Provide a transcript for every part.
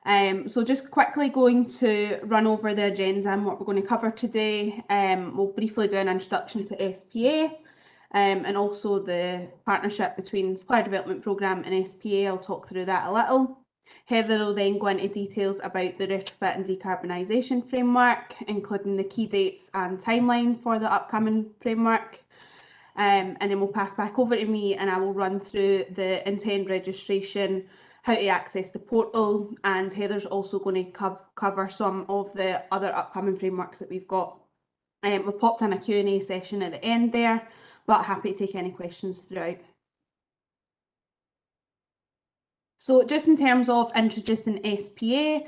So just quickly going to run over the agenda and what we're going to cover today. We'll briefly do an introduction to SPA and also the partnership between Supplier Development Programme and SPA. I'll talk through that a little. Heather will then go into details about the Retrofit and Decarbonisation framework, including the key dates and timeline for the upcoming framework. And then we'll pass back over to me and I will run through the intend registration, how to access the portal, and Heather's also going to cover some of the other upcoming frameworks that we've got. We've popped in a Q&A session at the end there, but happy to take any questions throughout. So just in terms of introducing SPA,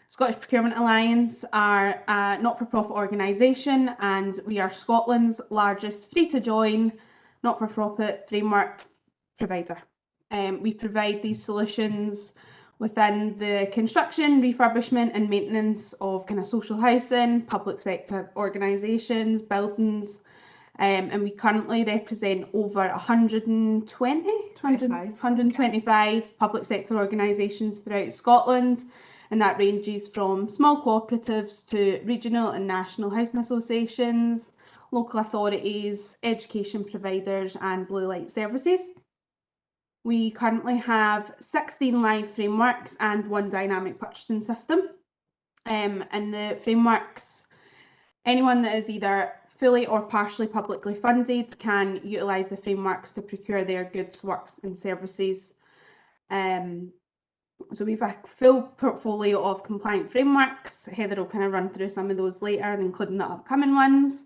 Scottish Procurement Alliance are a not-for-profit organisation, and we are Scotland's largest free-to-join not-for-profit framework provider. We provide these solutions within the construction, refurbishment and maintenance of kind of social housing, public sector organisations, buildings, and we currently represent over 125 public sector organisations throughout Scotland, and that ranges from small cooperatives to regional and national housing associations, local authorities, education providers and blue light services. We currently have 16 live frameworks and 1 dynamic purchasing system. And the frameworks, anyone that is either fully or partially publicly funded can utilise the frameworks to procure their goods, works and services. So we've a full portfolio of compliant frameworks. Heather will kind of run through some of those later, including the upcoming ones.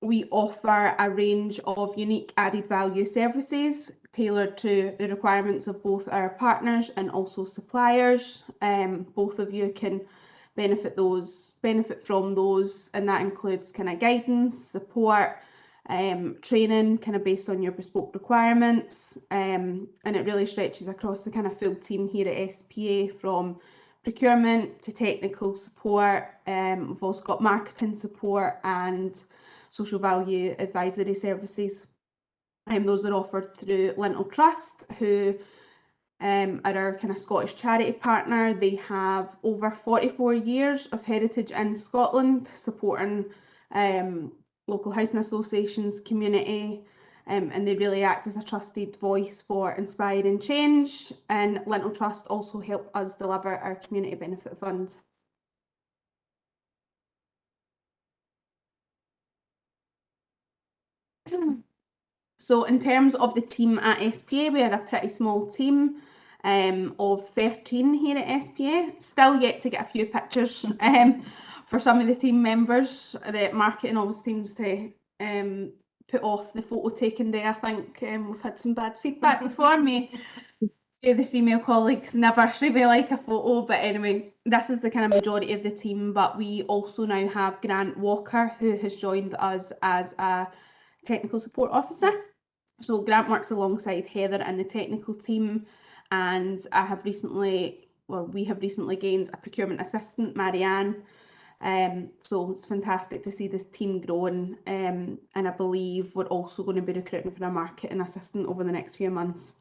We offer a range of unique added value services tailored to the requirements of both our partners and also suppliers. Both of you can benefit from those, and that includes kind of guidance, support, training kind of based on your bespoke requirements, and it really stretches across the kind of full team here at SPA, from procurement to technical support. We've also got marketing support and social value advisory services. Those are offered through Lintel Trust, who are our kind of Scottish charity partner. They have over 44 years of heritage in Scotland, supporting local housing associations, community, and they really act as a trusted voice for inspiring change. And Lintel Trust also help us deliver our community benefit fund. So in terms of the team at SPA, we are a pretty small team of 13 here at SPA. Still yet to get a few pictures for some of the team members. The marketing always seems to put off the photo taking day. I think we've had some bad feedback before me. The female colleagues never really like a photo, but anyway, this is the kind of majority of the team. But we also now have Grant Walker, who has joined us as a technical support officer. So Grant works alongside Heather and the technical team, and we have recently gained a procurement assistant, Marianne. So it's fantastic to see this team growing, and I believe we're also going to be recruiting for a marketing assistant over the next few months.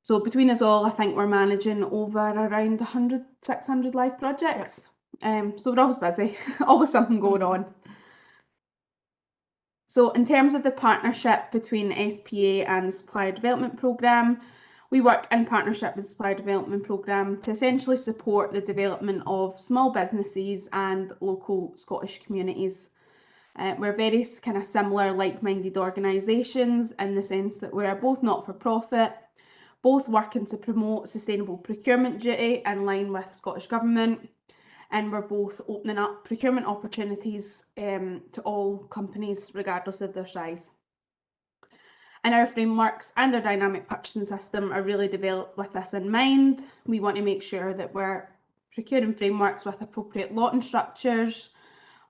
So between us all, I think we're managing over around 600 live projects. So we're always busy, always something going on. So in terms of the partnership between SPA and the Supplier Development Programme, we work in partnership with the Supplier Development Programme to essentially support the development of small businesses and local Scottish communities. We're very kind of similar, like-minded organisations in the sense that we're both not-for-profit, both working to promote sustainable procurement duty in line with Scottish Government, and we're both opening up procurement opportunities to all companies regardless of their size. And our frameworks and our dynamic purchasing system are really developed with this in mind. We want to make sure that we're procuring frameworks with appropriate lotting structures.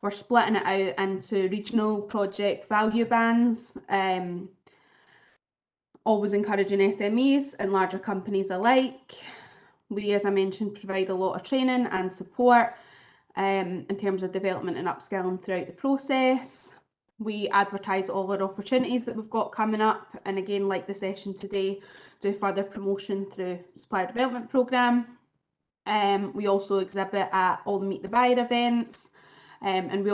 We're splitting it out into regional project value bands, always encouraging SMEs and larger companies alike. We, as I mentioned, provide a lot of training and support in terms of development and upskilling throughout the process. We advertise all our opportunities that we've got coming up, and again, like the session today, do further promotion through Supplier Development Programme. We also exhibit at all the Meet the Buyer events, and we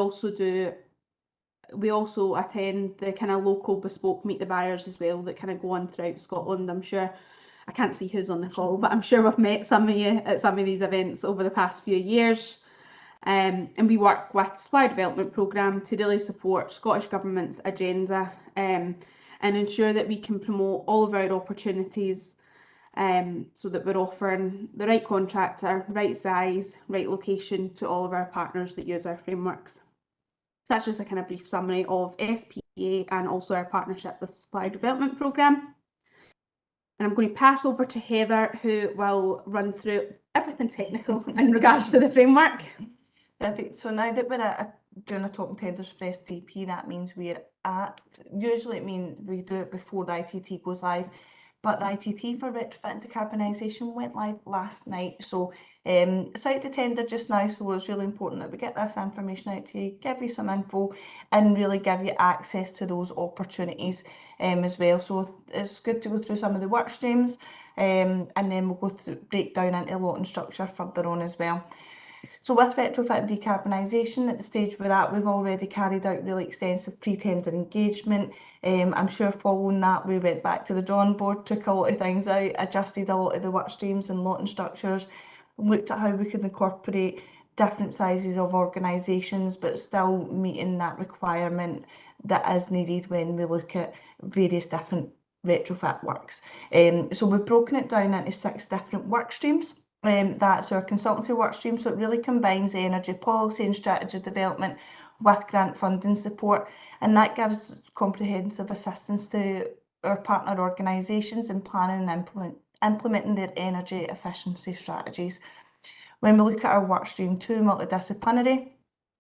also attend the kind of local bespoke Meet the Buyers as well that kind of go on throughout Scotland. I'm sure, I can't see who's on the call, but I'm sure we've met some of you at some of these events over the past few years. And we work with Supplier Development Programme to really support Scottish Government's agenda and ensure that we can promote all of our opportunities so that we're offering the right contractor, right size, right location to all of our partners that use our frameworks. So that's just a kind of brief summary of SPA and also our partnership with Supplier Development Programme. And I'm going to pass over to Heather, who will run through everything technical in regards to the framework. Perfect. So now that we're doing a talking tenders for SDP, that means usually it means we do it before the ITT goes live, but the ITT for Retrofit and Decarbonisation went live last night. So it's out to tender just now, so it's really important that we get this information out to you, give you some info and really give you access to those opportunities as well. So it's good to go through some of the work streams and then we'll go through, break down into lot and structure further on as well. So with Retrofit and Decarbonisation, at the stage we're at, we've already carried out really extensive pre-tender engagement. I'm sure following that we went back to the drawing board, took a lot of things out, adjusted a lot of the work streams and lot and structures, looked at how we could incorporate different sizes of organisations but still meeting that requirement that is needed when we look at various different retrofit works. So we've broken it down into 6 different work streams. That's our consultancy work stream, so it really combines energy policy and strategy development with grant funding support, and that gives comprehensive assistance to our partner organisations in planning and implementing their energy efficiency strategies. When we look at our work stream 2, multidisciplinary,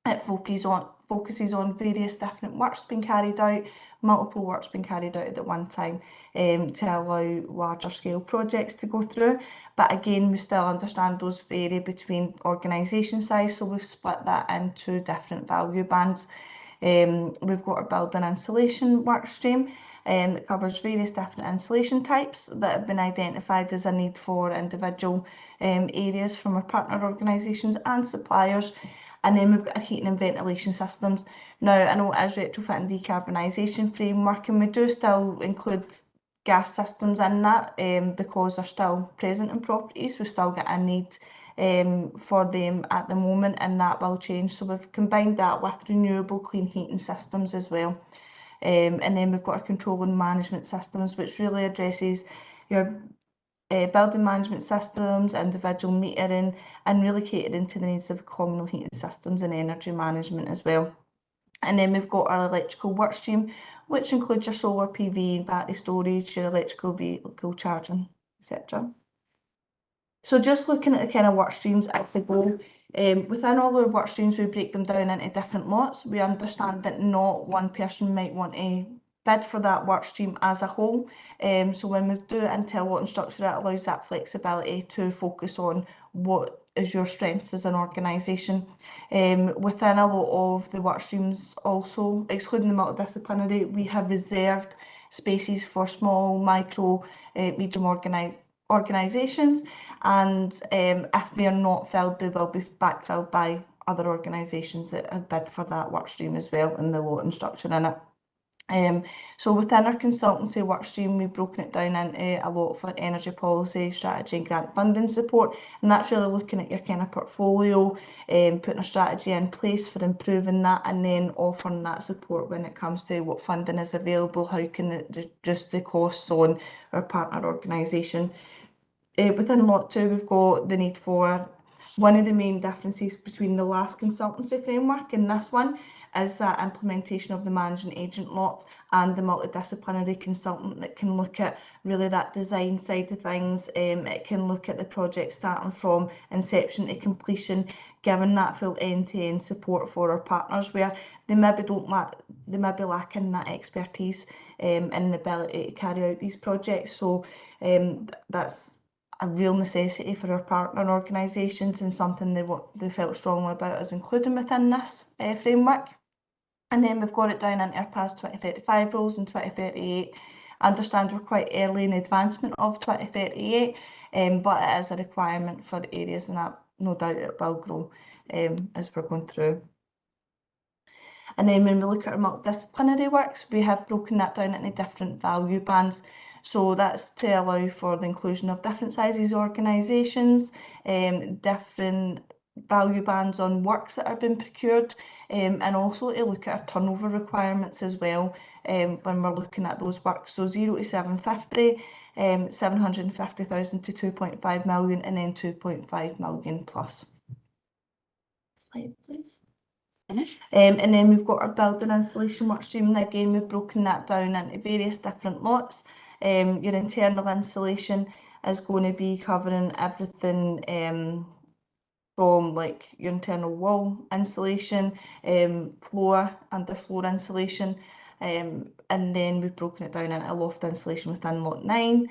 it focuses on various different works being carried out, multiple works being carried out at one time to allow larger scale projects to go through. But again, we still understand those vary between organisation size, so we've split that into different value bands. We've got our building insulation work stream that covers various different insulation types that have been identified as a need for individual areas from our partner organisations and suppliers. And then we've got our heating and ventilation systems. Now, I know it is Retrofit and Decarbonisation framework, and we do still include gas systems in that because they're still present in properties. We've still got a need for them at the moment, and that will change. So we've combined that with renewable clean heating systems as well. And then we've got our control and management systems, which really addresses your building management systems, individual metering, and really catering to the needs of communal heating systems and energy management as well. And then we've got our electrical work stream, which includes your solar PV, battery storage, your electrical vehicle charging, etc. So just looking at the kind of work streams as a whole, within all our work streams we break them down into different lots. We understand that not one person might want to bid for that work stream as a whole. So when we do it into a lot and structure, it allows that flexibility to focus on what is your strengths as an organisation. Within a lot of the work streams also, excluding the multidisciplinary, we have reserved spaces for small, micro, medium organisations, and if they are not filled, they will be backfilled by other organisations that have bid for that work stream as well, and the lot and structure in it. So within our consultancy work stream, we've broken it down into a lot for energy policy, strategy and grant funding support, and that's really looking at your kind of portfolio, putting a strategy in place for improving that, and then offering that support when it comes to what funding is available, how can it reduce the costs on our partner organisation. Within lot 2, we've got the need for one of the main differences between the last consultancy framework and this one is that implementation of the managing agent lot and the multidisciplinary consultant that can look at really that design side of things. It can look at the project starting from inception to completion, giving that full end-to-end support for our partners where they maybe lacking that expertise and the ability to carry out these projects. So that's a real necessity for our partner organisations and something they felt strongly about us including within this framework. And then we've got it down into our PAS 2035 rules and 2038, I understand we're quite early in the advancement of 2038, but it is a requirement for areas, and that no doubt it will grow as we're going through. And then when we look at our multidisciplinary works, we have broken that down into different value bands. So that's to allow for the inclusion of different sizes organisations, different value bands on works that are being procured, and also to look at our turnover requirements as well when we're looking at those works. So 0 to 750, 750,000 to 2.5 million, and then 2.5 million plus. Slide, please. And then we've got our building installation work stream, and again we've broken that down into various different lots. Your internal installation is going to be covering everything from like your internal wall installation, floor, underfloor insulation, and then we've broken it down into a loft installation within lot 9.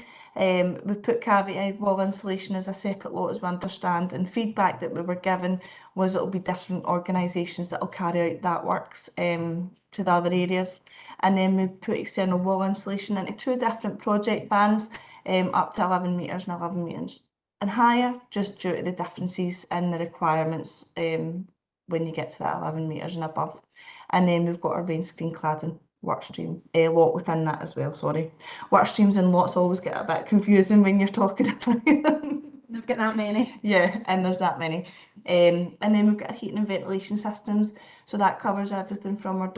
We've put cavity wall installation as a separate lot, as we understand, and feedback that we were given was it'll be different organisations that will carry out that works to the other areas. And then we put external wall installation into 2 different project bands, up to 11 metres and 11 metres and higher, just due to the differences in the requirements when you get to that 11 metres and above. And then we've got our rain screen cladding work stream lot within that as well, sorry. Work streams and lots always get a bit confusing when you're talking about them. They've got that many. Yeah, and there's that many. And then we've got our heating and ventilation systems. So that covers everything from our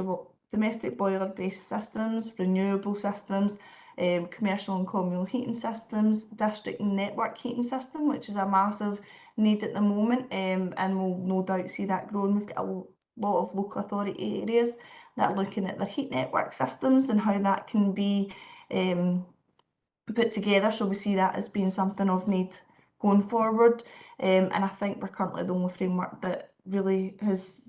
domestic boiler-based systems, renewable systems, commercial and communal heating systems, district and network heating system, which is a massive need at the moment, and we'll no doubt see that growing. We've got a lot of local authority areas that are looking at their heat network systems and how that can be put together. So we see that as being something of need going forward. And I think we're currently the only framework that really has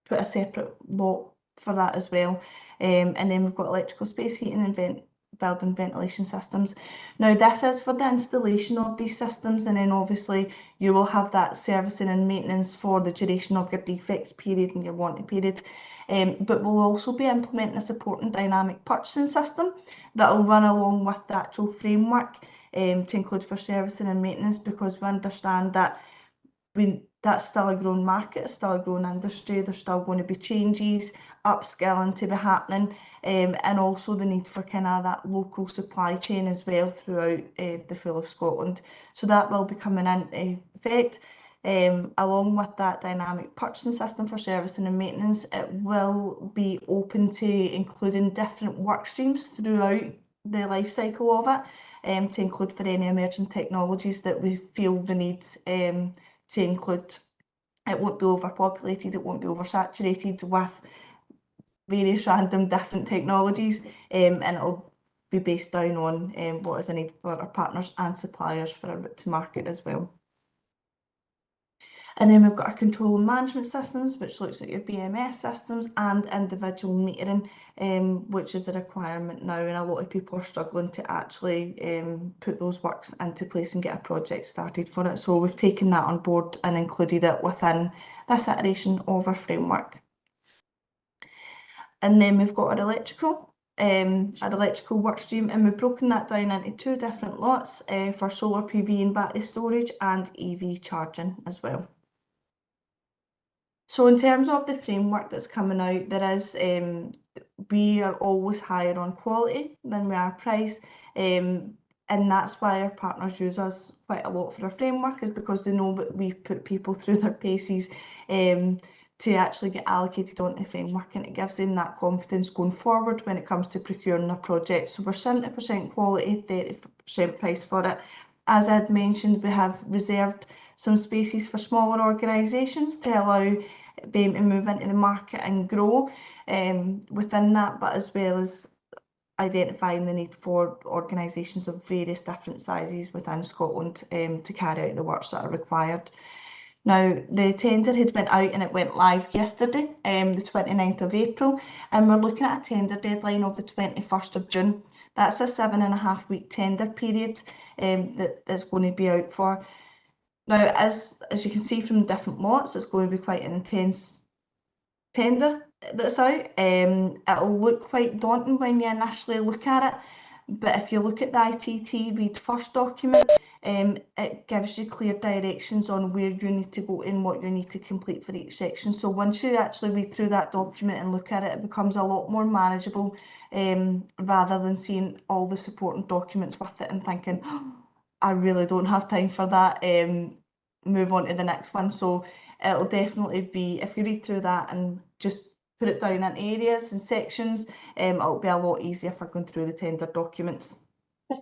put a separate lot for that as well. And then we've got electrical space heating and building ventilation systems. Now this is for the installation of these systems, and then obviously you will have that servicing and maintenance for the duration of your defects period and your warranty period. But we'll also be implementing a supporting dynamic purchasing system that will run along with the actual framework to include for servicing and maintenance, because we understand that that's still a growing market, it's still a growing industry, there's still going to be changes, upskilling to be happening, and also the need for kind of that local supply chain as well throughout the full of Scotland. So that will be coming into effect. Along with that dynamic purchasing system for servicing and maintenance, it will be open to including different work streams throughout the life cycle of it, to include for any emerging technologies that we feel the need to include. It won't be overpopulated, it won't be oversaturated with various random different technologies, and it'll be based down on what is a need for our partners and suppliers for our route to market as well. And then we've got our control and management systems, which looks at your BMS systems and individual metering, which is a requirement now, and a lot of people are struggling to actually put those works into place and get a project started for it. So we've taken that on board and included it within this iteration of our framework. And then we've got our electrical work stream, and we've broken that down into 2 different lots for solar PV and battery storage and EV charging as well. So in terms of the framework that's coming out, there is we are always higher on quality than we are price, and that's why our partners use us quite a lot for our framework, is because they know that we've put people through their paces to actually get allocated onto the framework, and it gives them that confidence going forward when it comes to procuring a project. So we're 70% quality, 30% price for it. As I'd mentioned, we have reserved some spaces for smaller organisations to allow them to move into the market and grow within that, but as well as identifying the need for organisations of various different sizes within Scotland to carry out the works that are required. Now, the tender had went out and it went live yesterday, the 29th of April, and we're looking at a tender deadline of the 21st of June. That's a 7.5 week tender period that's going to be out for. Now, as you can see from the different lots, it's going to be quite an intense tender that's out. It'll look quite daunting when you initially look at it, But if you look at the ITT Read First document, it gives you clear directions on where you need to go and what you need to complete for each section. So once you actually read through that document and look at it, it becomes a lot more manageable, rather than seeing all the supporting documents with it and thinking, oh, I really don't have time for that, move on to the next one. So it'll definitely be, if you read through that and just put it down into areas and sections, it'll be a lot easier for going through the tender documents.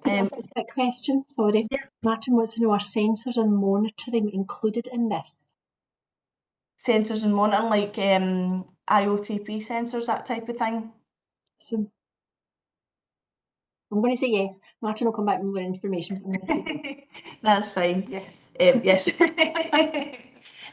That's a quick question, sorry. Yeah. Martin wants to know, are sensors and monitoring included in this? Sensors and monitoring, like IOTP sensors, that type of thing. So I'm going to say yes. Martin will come back with more information. I'm going to say That's fine. Yes. Yes.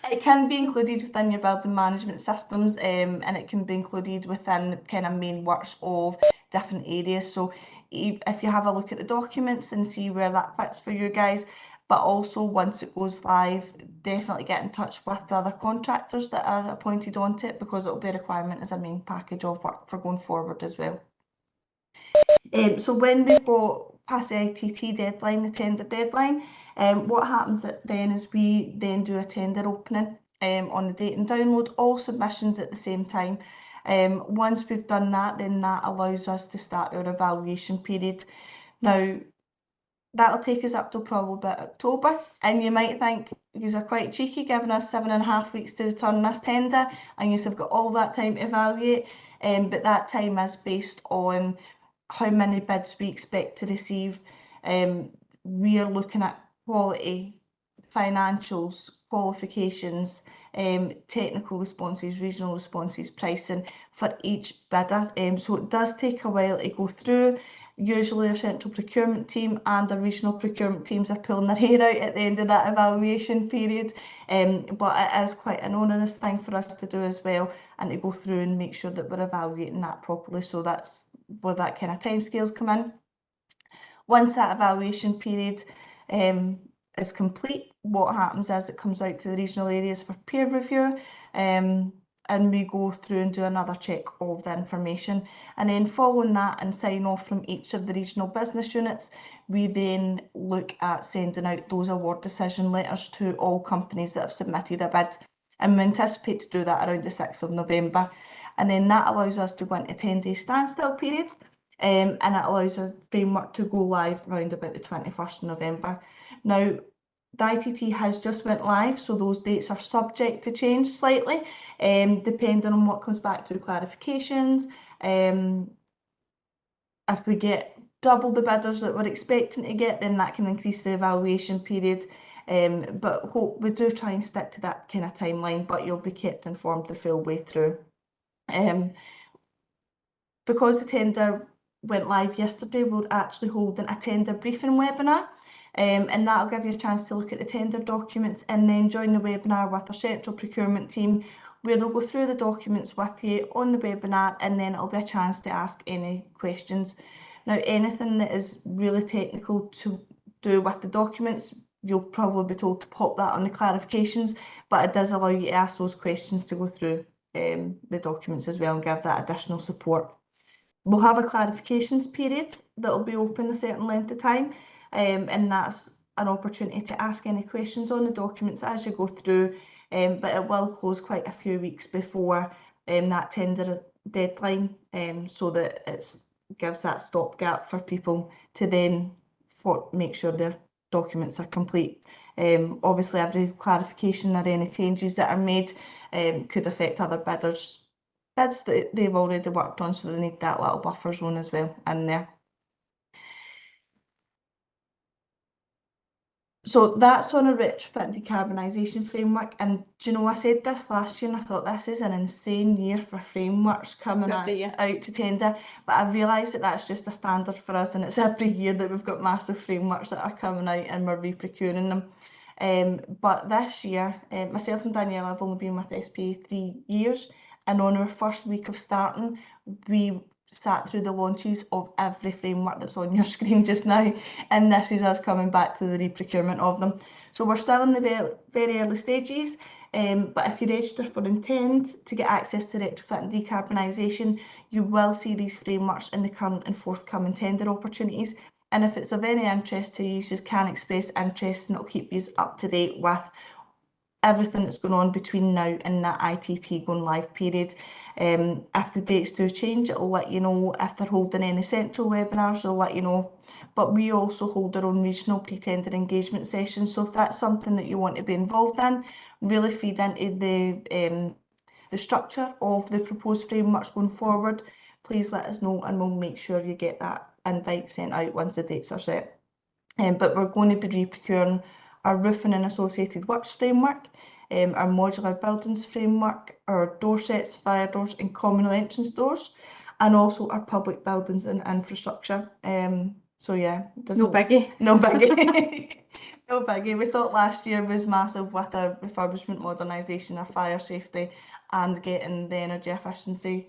It can be included within your building management systems, and it can be included within kind of main works of different areas. So if you have a look at the documents and see where that fits for you guys, but also once it goes live, definitely get in touch with the other contractors that are appointed onto it, because it'll be a requirement as a main package of work for going forward as well. So when we've got past the ITT deadline, the tender deadline, what happens then is we then do a tender opening on the date and download all submissions at the same time. Once we've done that, then that allows us to start our evaluation period. Now, that'll take us up till probably about October, and you might think these are quite cheeky, giving us 7.5 weeks to return this tender, and you've got all that time to evaluate, but that time is based on how many bids we expect to receive. We are looking at quality, financials, qualifications, technical responses, regional responses, pricing for each bidder. So it does take a while to go through. Usually our central procurement team and the regional procurement teams are pulling their hair out at the end of that evaluation period, but it is quite an onerous thing for us to do as well, and to go through and make sure that we're evaluating that properly. So that's where that kind of timescales come in. Once that evaluation period is complete, what happens is it comes out to the regional areas for peer review, and we go through and do another check of the information, and then following that and sign off from each of the regional business units, we then look at sending out those award decision letters to all companies that have submitted a bid, and we anticipate to do that around the 6th of November, and then that allows us to go into 10-day standstill periods, and it allows the framework to go live around about the 21st of November. Now, the ITT has just went live, so those dates are subject to change slightly, depending on what comes back through clarifications. If we get double the bidders that we're expecting to get, then that can increase the evaluation period. But we do try and stick to that kind of timeline, but you'll be kept informed the full way through. Because the tender went live yesterday, we're actually holding a tender briefing webinar, and that'll give you a chance to look at the tender documents and then join the webinar with our central procurement team, where they'll go through the documents with you on the webinar, and then it'll be a chance to ask any questions. Now, anything that is really technical to do with the documents, you'll probably be told to pop that on the clarifications, but it does allow you to ask those questions to go through the documents as well and give that additional support. We'll have a clarifications period that will be open a certain length of time, and that's an opportunity to ask any questions on the documents as you go through, but it will close quite a few weeks before that tender deadline, so that it gives that stopgap for people to then make sure their documents are complete. Obviously, every clarification or any changes that are made could affect other bids that they've already worked on, so they need that little buffer zone as well in there. So that's on a retrofit decarbonisation framework, and do you know, I said this last year and I thought this is an insane year for frameworks coming out to tender, but I realised that that's just a standard for us, and it's every year that we've got massive frameworks that are coming out and we're re-procuring them. But this year, myself and Danielle have only been with SPA 3 years, and on our first week of starting, we sat through the launches of every framework that's on your screen just now, and this is us coming back to the re-procurement of them. So we're still in the very early stages, But if you register for Intend to get access to Retrofit and Decarbonisation, you will see these frameworks in the current and forthcoming tender opportunities. And if it's of any interest to you, you just can express interest, and it'll keep you up to date with everything that's going on between now and that ITT going live period. If the dates do change, it'll let you know. If they're holding any central webinars, they'll let you know. But we also hold our own regional pre-tender engagement sessions. So if that's something that you want to be involved in, really feed into the structure of the proposed frameworks going forward, please let us know and we'll make sure you get that invite sent out once the dates are set. But we're going to be re-procuring our roofing and associated works framework, our modular buildings framework, our door sets, fire doors and communal entrance doors, and also our public buildings and infrastructure. So yeah, No biggie. no biggie. No biggie. We thought last year was massive with our refurbishment, modernisation, our fire safety, and getting the energy efficiency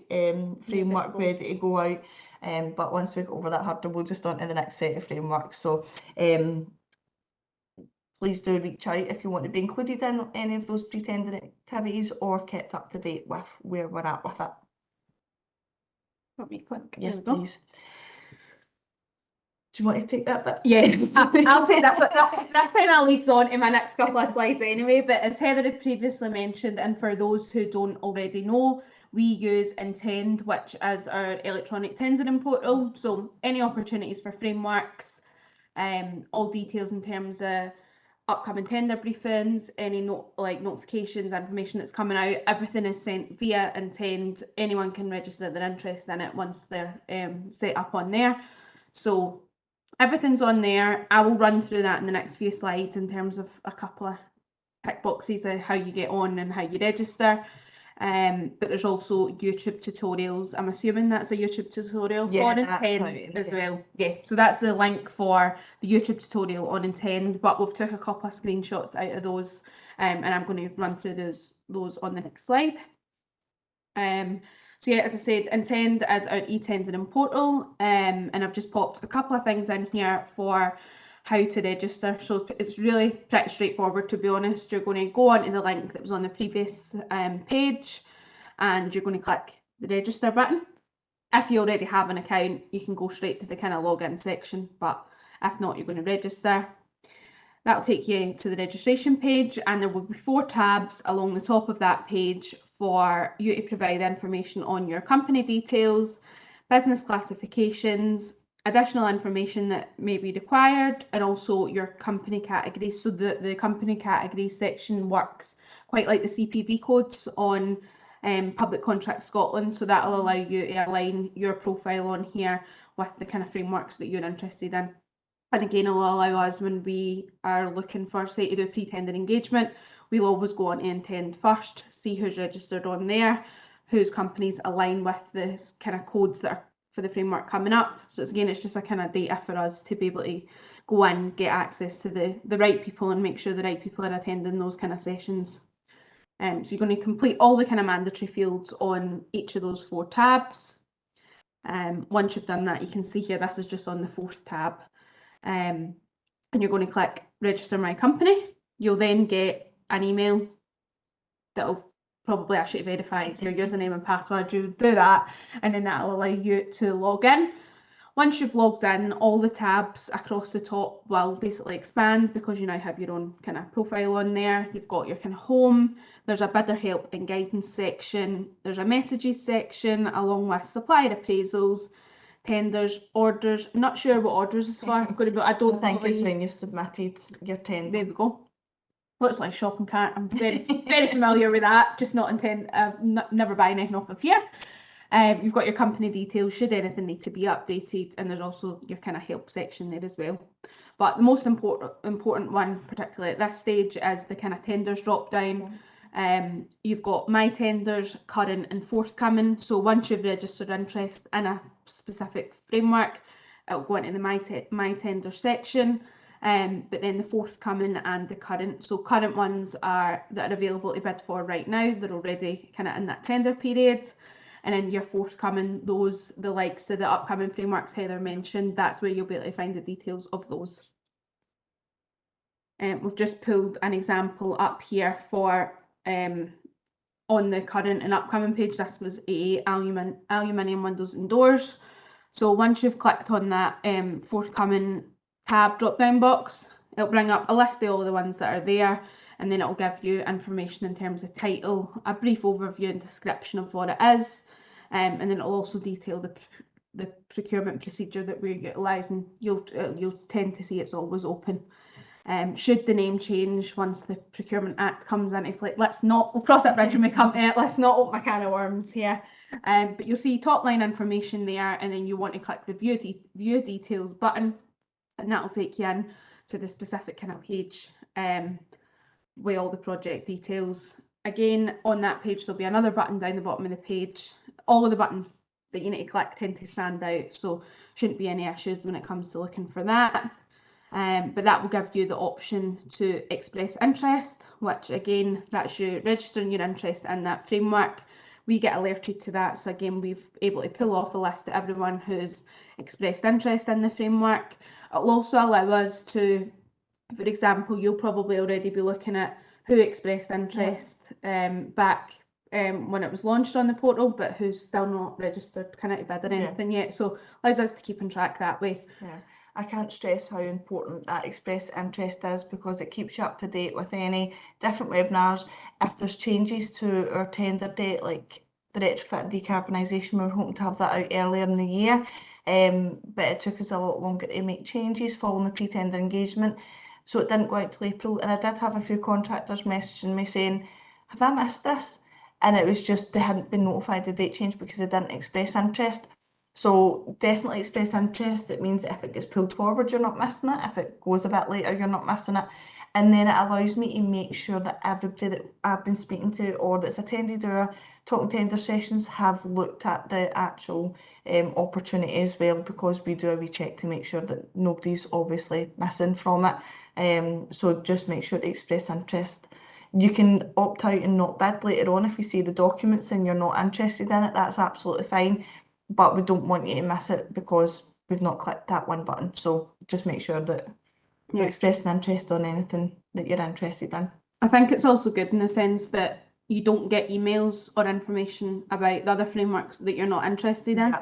framework ready to go out. But once we get over that hurdle, we'll just on to the next set of frameworks. So please do reach out if you want to be included in any of those pre-tender activities or kept up to date with where we're at with it. Want me to click? Yes, There we go. please. Do you want to take that bit? Yeah, I'll take that. That's kind of leads on to my next couple of slides anyway. But as Heather had previously mentioned, and for those who don't already know, we use Intend, which is our electronic tendering portal. So any opportunities for frameworks, all details in terms of upcoming tender briefings, any notifications, information that's coming out, everything is sent via Intend. Anyone can register their interest in it once they're set up on there. So everything's on there. I will run through that in the next few slides in terms of a couple of tick boxes of how you get on and how you register. But there's also YouTube tutorials. I'm assuming that's a YouTube tutorial for Intend as well. Yeah, so that's the link for the YouTube tutorial on Intend, but we've took a couple of screenshots out of those, and I'm going to run through those on the next slide. So yeah, as I said, Intend is our e-tendering portal, and I've just popped a couple of things in here for how to register. So it's really pretty straightforward, to be honest. You're going to go onto the link that was on the previous page, and you're going to click the register button. If you already have an account, you can go straight to the kind of login section, but if not, you're going to register. That'll take you to the registration page, and there will be 4 tabs along the top of that page for you to provide information on your company details, business classifications, additional information that may be required, and also your company categories. So the company category section works quite like the CPV codes on Public Contract Scotland, so that will allow you to align your profile on here with the kind of frameworks that you're interested in. And again, it will allow us, when we are looking for, say, to do pre-tender engagement, we'll always go on to Intend first, see who's registered on there, whose companies align with the kind of codes that are for the framework coming up. So it's just a kind of data for us to be able to go in, get access to the right people and make sure the right people are attending those kind of sessions. So you're going to complete all the kind of mandatory fields on each of those 4 tabs. Once you've done that, you can see here, this is just on the 4th tab. And you're going to click register my company. You'll then get an email that'll probably ask you to verify your username and password. You do that, and then that'll allow you to log in. Once you've logged in, all the tabs across the top will basically expand because you now have your own kind of profile on there. You've got your kind of home, there's a bidder help and guidance section, there's a messages section along with supplier appraisals, tenders, orders. I'm not sure what orders is for. I don't think it's when you've submitted your tender. There we go. Looks like shopping cart. I'm very familiar with that. Just not intend. Never buying anything off of here. You've got your company details should anything need to be updated, and there's also your kind of help section there as well. But the most important one, particularly at this stage, is the kind of tenders drop down. You've got my tenders, current and forthcoming. So once you've registered interest in a specific framework, it'll go into the my tender section. But then the forthcoming and the current. So current ones that are available to bid for right now. They're already kind of in that tender period. And then your forthcoming, the likes of the upcoming frameworks Heather mentioned, that's where you'll be able to find the details of those. We've just pulled an example up here for on the current and upcoming page. This was A, aluminium windows and doors. So once you've clicked on that forthcoming tab drop down box, it'll bring up a list of all the ones that are there, and then it'll give you information in terms of title, a brief overview and description of what it is, and then it'll also detail the procurement procedure that we're utilising. You'll tend to see it's always open. Should the name change once the Procurement Act comes into play, we'll cross that bridge when we come to it. Let's not open a can of worms here. But you'll see top line information there, and then you want to click the view details button, and that'll take you in to the specific kind of page with all the project details. Again, on that page, there'll be another button down the bottom of the page. All of the buttons that you need to click tend to stand out, so shouldn't be any issues when it comes to looking for that. But that will give you the option to express interest, which again, that's you registering your interest in that framework. We get alerted to that, so again, we're able to pull off a list of everyone who's expressed interest in the framework. It'll also allow us to, for example, you'll probably already be looking at who expressed interest back when it was launched on the portal, but who's still not registered kind of to bid or anything yet. So allows us to keep on track that way. Yeah, I can't stress how important that express interest is, because it keeps you up to date with any different webinars. If there's changes to our tender date, like the Retrofit and Decarbonisation, we were hoping to have that out earlier in the year, but it took us a lot longer to make changes following the pre-tender engagement, so it didn't go out till April. And I did have a few contractors messaging me saying, have I missed this? And it was just they hadn't been notified the date change because they didn't express interest. So definitely express interest. It means if it gets pulled forward, you're not missing it. If it goes a bit later, you're not missing it. And then it allows me to make sure that everybody that I've been speaking to or that's attended our talking tender sessions have looked at the actual opportunity as well, because we do a wee check to make sure that nobody's obviously missing from it. So just make sure to express interest. You can opt out and not bid later on if you see the documents and you're not interested in it. That's absolutely fine, but we don't want you to miss it because we've not clicked that one button. So just make sure that you're expressing interest on anything that you're interested in. I think it's also good in the sense that you don't get emails or information about the other frameworks that you're not interested in.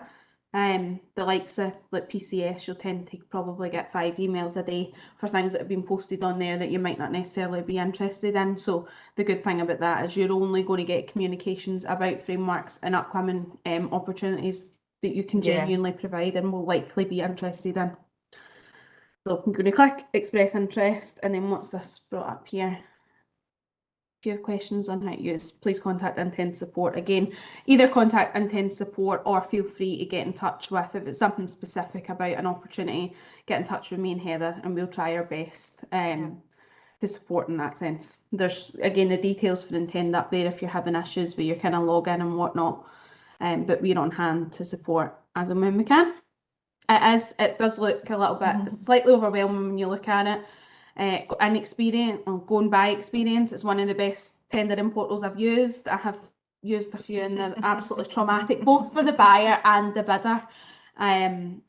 The likes of like PCS, you'll tend to probably get 5 emails a day for things that have been posted on there that you might not necessarily be interested in. So the good thing about that is you're only going to get communications about frameworks and upcoming opportunities that you can genuinely provide and will likely be interested in. So I'm going to click express interest, and then what's this brought up here? If you have questions on how to use, please contact Intent Support. Again, either contact Intent Support or feel free to get in touch with, if it's something specific about an opportunity, get in touch with me and Heather and we'll try our best to support in that sense. There's, again, the details for Intent up there if you're having issues with your kind of login and whatnot, but we're on hand to support as and when we can. It does look a little bit slightly overwhelming when you look at it. Going by experience, it's one of the best tendering portals I've used. I have used a few and they're absolutely traumatic, both for the buyer and the bidder. And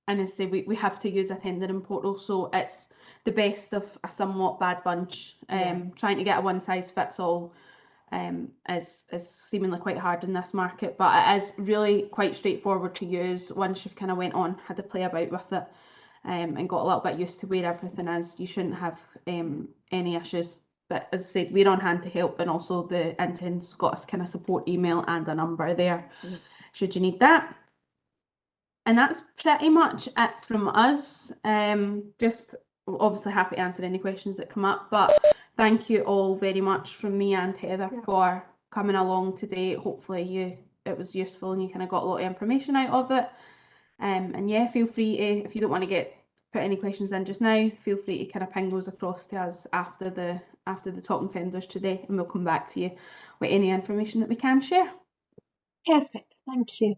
as I say, we have to use a tendering portal, so it's the best of a somewhat bad bunch. Trying to get a one size fits all is seemingly quite hard in this market, but it is really quite straightforward to use once you've kind of went on, had to play about with it. And got a little bit used to where everything is. You shouldn't have any issues. But as I said, we're on hand to help, and also the Intent's got a kind of support email and a number there, should you need that. And that's pretty much it from us. Just obviously happy to answer any questions that come up, but thank you all very much from me and Heather for coming along today. Hopefully it was useful and you kind of got a lot of information out of it. And yeah, feel free to, if you don't want to put any questions in just now, feel free to kind of ping those across to us after the talking tenders today, and we'll come back to you with any information that we can share. Perfect, thank you.